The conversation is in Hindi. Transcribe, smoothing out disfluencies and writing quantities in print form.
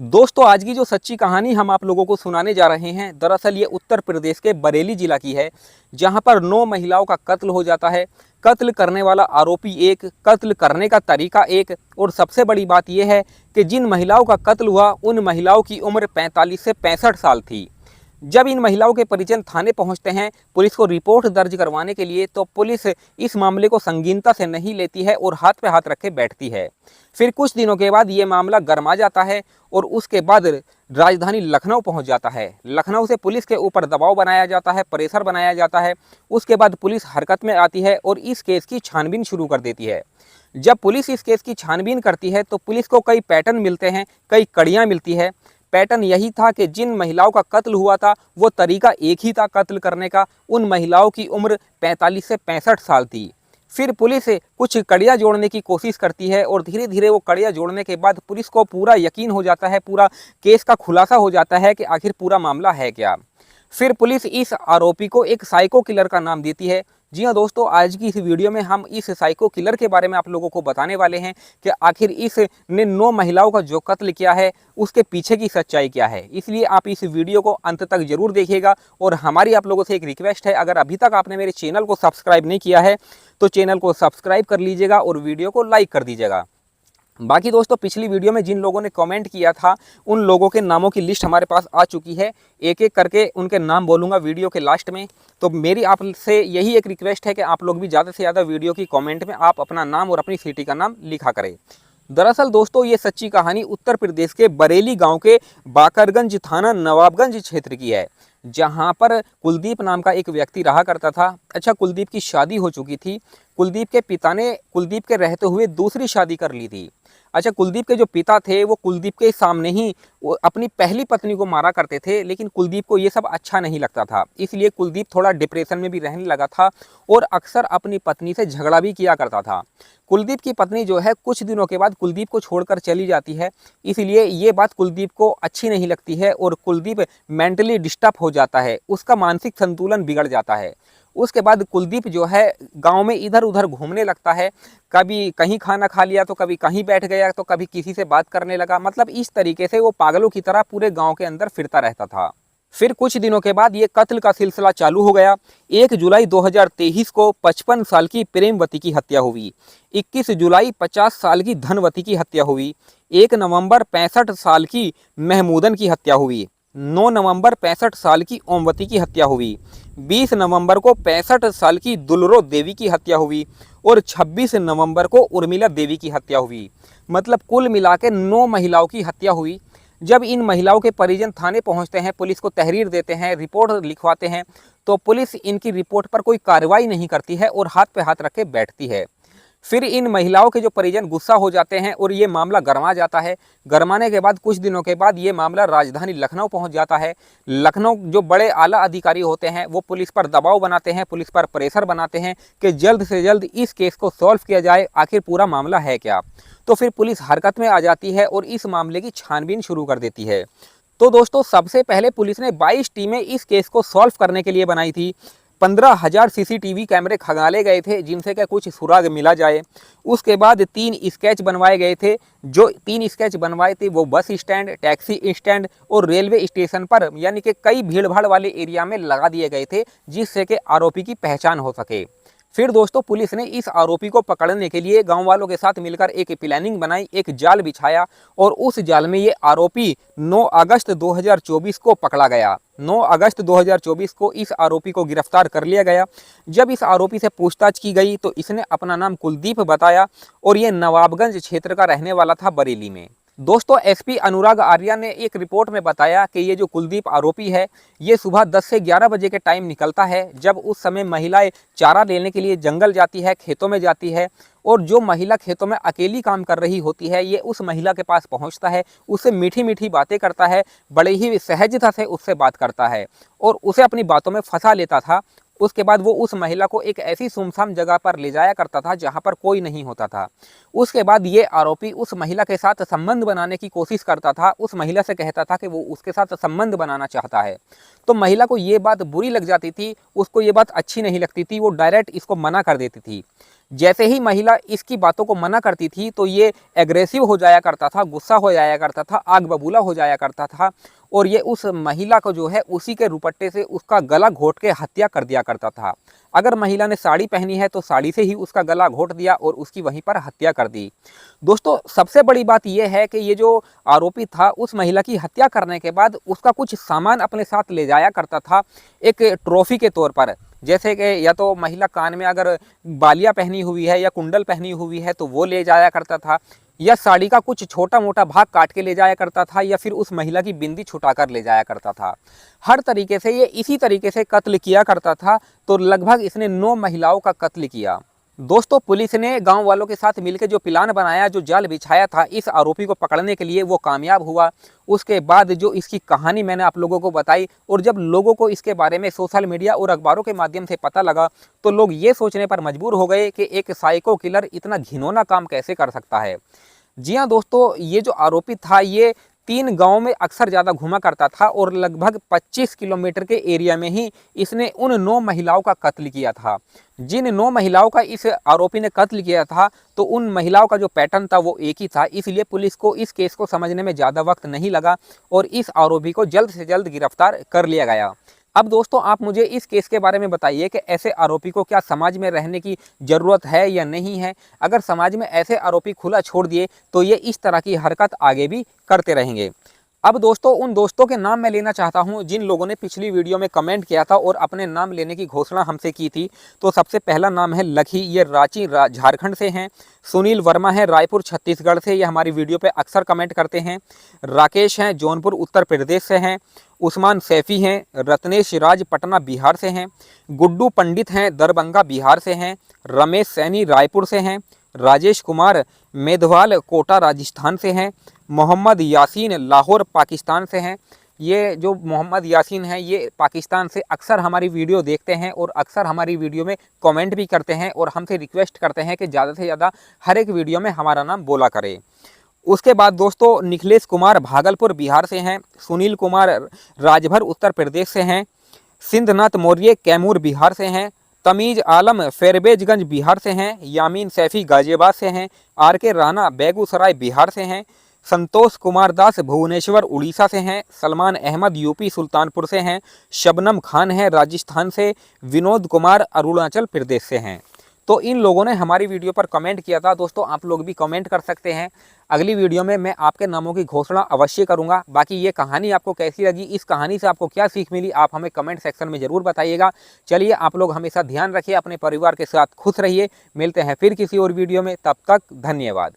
दोस्तों आज की जो सच्ची कहानी हम आप लोगों को सुनाने जा रहे हैं, दरअसल ये उत्तर प्रदेश के बरेली जिला की है, जहां पर 9 महिलाओं का कत्ल हो जाता है। कत्ल करने वाला आरोपी एक, कत्ल करने का तरीका एक, और सबसे बड़ी बात यह है कि जिन महिलाओं का कत्ल हुआ उन महिलाओं की उम्र 45 से 65 साल थी। जब इन महिलाओं के परिजन थाने पहुंचते हैं पुलिस को रिपोर्ट दर्ज करवाने के लिए, तो पुलिस इस मामले को संगीनता से नहीं लेती है और हाथ पे हाथ रखे बैठती है। फिर कुछ दिनों के बाद ये मामला गरमा जाता है और उसके बाद राजधानी लखनऊ पहुंच जाता है। लखनऊ से पुलिस के ऊपर दबाव बनाया जाता है, प्रेशर बनाया जाता है। उसके बाद पुलिस हरकत में आती है और इस केस की छानबीन शुरू कर देती है। जब पुलिस इस केस की छानबीन करती है तो पुलिस को कई पैटर्न मिलते हैं, कई कड़ियाँ मिलती है। पैटर्न यही था कि जिन महिलाओं का कत्ल हुआ था वो तरीका एक ही था कत्ल करने का। उन महिलाओं की उम्र 45 से 65 साल थी। फिर पुलिस कुछ कड़ियाँ जोड़ने की कोशिश करती है और धीरे धीरे वो कड़ियाँ जोड़ने के बाद पुलिस को पूरा यकीन हो जाता है, पूरा केस का खुलासा हो जाता है कि आखिर पूरा मामला है क्या। फिर पुलिस इस आरोपी को एक साइको किलर का नाम देती है। जी हाँ दोस्तों, आज की इस वीडियो में हम इस साइको किलर के बारे में आप लोगों को बताने वाले हैं कि आखिर इसने 9 महिलाओं का जो कत्ल किया है उसके पीछे की सच्चाई क्या है। इसलिए आप इस वीडियो को अंत तक जरूर देखिएगा। और हमारी आप लोगों से एक रिक्वेस्ट है, अगर अभी तक आपने मेरे चैनल को सब्सक्राइब नहीं किया है तो चैनल को सब्सक्राइब कर लीजिएगा और वीडियो को लाइक कर दीजिएगा। बाकी दोस्तों, पिछली वीडियो में जिन लोगों ने कमेंट किया था उन लोगों के नामों की लिस्ट हमारे पास आ चुकी है। एक एक करके उनके नाम बोलूँगा वीडियो के लास्ट में। तो मेरी आपसे यही एक रिक्वेस्ट है कि आप लोग भी ज़्यादा से ज़्यादा वीडियो की कमेंट में आप अपना नाम और अपनी सिटी का नाम लिखा करें। दरअसल दोस्तों, ये सच्ची कहानी उत्तर प्रदेश के बरेली गांव के बाकरगंज थाना नवाबगंज क्षेत्र की है, जहां पर कुलदीप नाम का एक व्यक्ति रहा करता था। अच्छा, कुलदीप की शादी हो चुकी थी। कुलदीप के पिता ने कुलदीप के रहते हुए दूसरी शादी कर ली थी। अच्छा, कुलदीप के जो पिता थे वो कुलदीप के सामने ही वो अपनी पहली पत्नी को मारा करते थे, लेकिन कुलदीप को ये सब अच्छा नहीं लगता था। इसलिए कुलदीप थोड़ा डिप्रेशन में भी रहने लगा था और अक्सर अपनी पत्नी से झगड़ा भी किया करता था। कुलदीप की पत्नी जो है कुछ दिनों के बाद कुलदीप को छोड़कर चली जाती है। इसलिए ये बात कुलदीप को अच्छी नहीं लगती है और कुलदीप मेंटली डिस्टर्ब हो जाता है, उसका मानसिक संतुलन बिगड़ जाता है। उसके बाद कुलदीप जो है गांव में इधर उधर घूमने लगता है। कभी कहीं खाना खा लिया तो कभी कहीं बैठ गया तो कभी किसी से बात करने लगा। मतलब इस तरीके से वो पागलों की तरह पूरे गांव के अंदर फिरता रहता था। फिर कुछ दिनों के बाद ये कत्ल का सिलसिला चालू हो गया। 1 जुलाई 2023 को 55 साल की प्रेमवती की हत्या हुई। 21 जुलाई 50 साल की धनवती की हत्या हुई। 1 नवंबर 65 साल की महमूदन की हत्या हुई। 9 नवंबर 65 साल की ओमवती की हत्या हुई। 20 नवंबर को 65 साल की दुलरो देवी की हत्या हुई और 26 नवंबर को उर्मिला देवी की हत्या हुई। मतलब कुल मिला के 9 महिलाओं की हत्या हुई। जब इन महिलाओं के परिजन थाने पहुंचते हैं, पुलिस को तहरीर देते हैं, रिपोर्ट लिखवाते हैं, तो पुलिस इनकी रिपोर्ट पर कोई कार्रवाई नहीं करती है और हाथ पे हाथ रख के बैठती है। फिर इन महिलाओं के जो परिजन गुस्सा हो जाते हैं और ये मामला गरमा जाता है। गरमाने के बाद कुछ दिनों के बाद ये मामला राजधानी लखनऊ पहुंच जाता है। लखनऊ जो बड़े आला अधिकारी होते हैं वो पुलिस पर दबाव बनाते हैं, पुलिस पर प्रेशर बनाते हैं कि जल्द से जल्द इस केस को सॉल्व किया जाए, आखिर पूरा मामला है क्या। तो फिर पुलिस हरकत में आ जाती है और इस मामले की छानबीन शुरू कर देती है। तो दोस्तों, सबसे पहले पुलिस ने 22 टीमें इस केस को सॉल्व करने के लिए बनाई थी। 15,000 सीसीटीवी कैमरे खंगाले गए थे जिनसे क्या कुछ सुराग मिला जाए। उसके बाद 3 स्केच बनवाए गए थे। जो 3 स्केच बनवाए थे वो बस स्टैंड, टैक्सी स्टैंड और रेलवे स्टेशन पर, यानी कि कई भीड़ भाड़ वाले एरिया में लगा दिए गए थे, जिससे कि आरोपी की पहचान हो सके। फिर दोस्तों, पुलिस ने इस आरोपी को पकड़ने के लिए गांव वालों के साथ मिलकर एक प्लानिंग बनाई, एक जाल बिछाया और उस जाल में ये आरोपी 9 अगस्त 2024 को पकड़ा गया। 9 अगस्त 2024 को इस आरोपी को गिरफ्तार कर लिया गया। जब इस आरोपी से पूछताछ की गई तो इसने अपना नाम कुलदीप बताया और ये नवाबगंज क्षेत्र का रहने वाला था, बरेली में। दोस्तों, एसपी अनुराग आर्या ने एक रिपोर्ट में बताया कि ये जो कुलदीप आरोपी है ये सुबह 10 से 11 बजे के टाइम निकलता है, जब उस समय महिलाएं चारा लेने के लिए जंगल जाती है, खेतों में जाती है। और जो महिला खेतों में अकेली काम कर रही होती है ये उस महिला के पास पहुंचता है, उससे मीठी मीठी बातें करता है, बड़े ही सहजता से उससे बात करता है और उसे अपनी बातों में फंसा लेता था। उसके बाद वो उस महिला को एक ऐसी सुनसान जगह पर ले जाया करता था जहां पर कोई नहीं होता था। उसके बाद ये आरोपी उस महिला के साथ संबंध बनाने की कोशिश करता था, उस महिला से कहता था कि वो उसके साथ संबंध बनाना चाहता है। तो महिला को ये बात बुरी लग जाती थी, उसको ये बात अच्छी नहीं लगती थी, वो डायरेक्ट इसको मना कर देती थी। जैसे ही महिला इसकी बातों को मना करती थी तो ये एग्रेसिव हो जाया करता था, गुस्सा हो जाया करता था, आग बबूला हो जाया करता था और ये उस महिला को जो है उसी के रुपट्टे से उसका गला घोट के हत्या कर दिया करता था। अगर महिला ने साड़ी पहनी है तो साड़ी से ही उसका गला घोट दिया और उसकी वहीं पर हत्या कर दी। दोस्तों सबसे बड़ी बात यह है कि ये जो आरोपी था उस महिला की हत्या करने के बाद उसका कुछ सामान अपने साथ ले जाया करता था एक ट्रॉफी के तौर पर। जैसे कि या तो महिला कान में अगर बालियां पहनी हुई है या कुंडल पहनी हुई है तो वो ले जाया करता था, या साड़ी का कुछ छोटा मोटा भाग काट के ले जाया करता था, या फिर उस महिला की बिंदी छुटाकर ले जाया करता था। हर तरीके से ये इसी तरीके से कत्ल किया करता था। तो लगभग इसने 9 महिलाओं का कत्ल किया। दोस्तों पुलिस ने गांव वालों के साथ मिलकर जो प्लान बनाया, जो जाल बिछाया था इस आरोपी को पकड़ने के लिए, वो कामयाब हुआ। उसके बाद जो इसकी कहानी मैंने आप लोगों को बताई और जब लोगों को इसके बारे में सोशल मीडिया और अखबारों के माध्यम से पता लगा तो लोग ये सोचने पर मजबूर हो गए कि एक साइको किलर इतना घिनौना काम कैसे कर सकता है। जी हाँ दोस्तों, ये जो आरोपी था ये 3 गाँव में अक्सर ज़्यादा घूमा करता था और लगभग 25 किलोमीटर के एरिया में ही इसने उन 9 महिलाओं का कत्ल किया था। जिन 9 महिलाओं का इस आरोपी ने कत्ल किया था तो उन महिलाओं का जो पैटर्न था वो एक ही था, इसलिए पुलिस को इस केस को समझने में ज़्यादा वक्त नहीं लगा और इस आरोपी को जल्द से जल्द गिरफ्तार कर लिया गया। अब दोस्तों आप मुझे इस केस के बारे में बताइए कि ऐसे आरोपी को क्या समाज में रहने की ज़रूरत है या नहीं है। अगर समाज में ऐसे आरोपी खुला छोड़ दिए तो ये इस तरह की हरकत आगे भी करते रहेंगे। अब दोस्तों उन दोस्तों के नाम मैं लेना चाहता हूं जिन लोगों ने पिछली वीडियो में कमेंट किया था और अपने नाम लेने की घोषणा हमसे की थी। तो सबसे पहला नाम है लखी, ये रांची झारखंड से हैं। सुनील वर्मा है रायपुर छत्तीसगढ़ से, ये हमारी वीडियो पे अक्सर कमेंट करते हैं। राकेश हैं जौनपुर उत्तर प्रदेश से हैं। उस्मान सैफ़ी हैं रत्नेश राज पटना बिहार से हैं। गुड्डू पंडित हैं दरभंगा बिहार से हैं। रमेश सैनी रायपुर से हैं। राजेश कुमार मेघवाल कोटा राजस्थान से हैं। मोहम्मद यासीन लाहौर पाकिस्तान से हैं। ये जो मोहम्मद यासीन हैं ये पाकिस्तान से अक्सर हमारी वीडियो देखते हैं और अक्सर हमारी वीडियो में कमेंट भी करते हैं और हमसे रिक्वेस्ट करते हैं कि ज़्यादा से ज़्यादा हर एक वीडियो में हमारा नाम बोला करें। उसके बाद दोस्तों निखिलेश कुमार भागलपुर बिहार से हैं। सुनील कुमार राजभर उत्तर प्रदेश से हैं। सिंधनाथ मौर्य कैमूर बिहार से हैं। तमीज़ आलम फैरबेजगंज बिहार से हैं। यामीन सैफ़ी गाजियाबाद से हैं। RK राणा बेगूसराय बिहार से हैं। संतोष कुमार दास भुवनेश्वर उड़ीसा से हैं। सलमान अहमद यूपी सुल्तानपुर से हैं। शबनम खान है राजस्थान से। विनोद कुमार अरुणाचल प्रदेश से हैं। तो इन लोगों ने हमारी वीडियो पर कमेंट किया था। दोस्तों आप लोग भी कमेंट कर सकते हैं। अगली वीडियो में मैं आपके नामों की घोषणा अवश्य करूंगा। बाकी ये कहानी आपको कैसी लगी, इस कहानी से आपको क्या सीख मिली, आप हमें कमेंट सेक्शन में ज़रूर बताइएगा। चलिए आप लोग हमेशा ध्यान रखिए, अपने परिवार के साथ खुश रहिए। मिलते हैं फिर किसी और वीडियो में, तब तक धन्यवाद।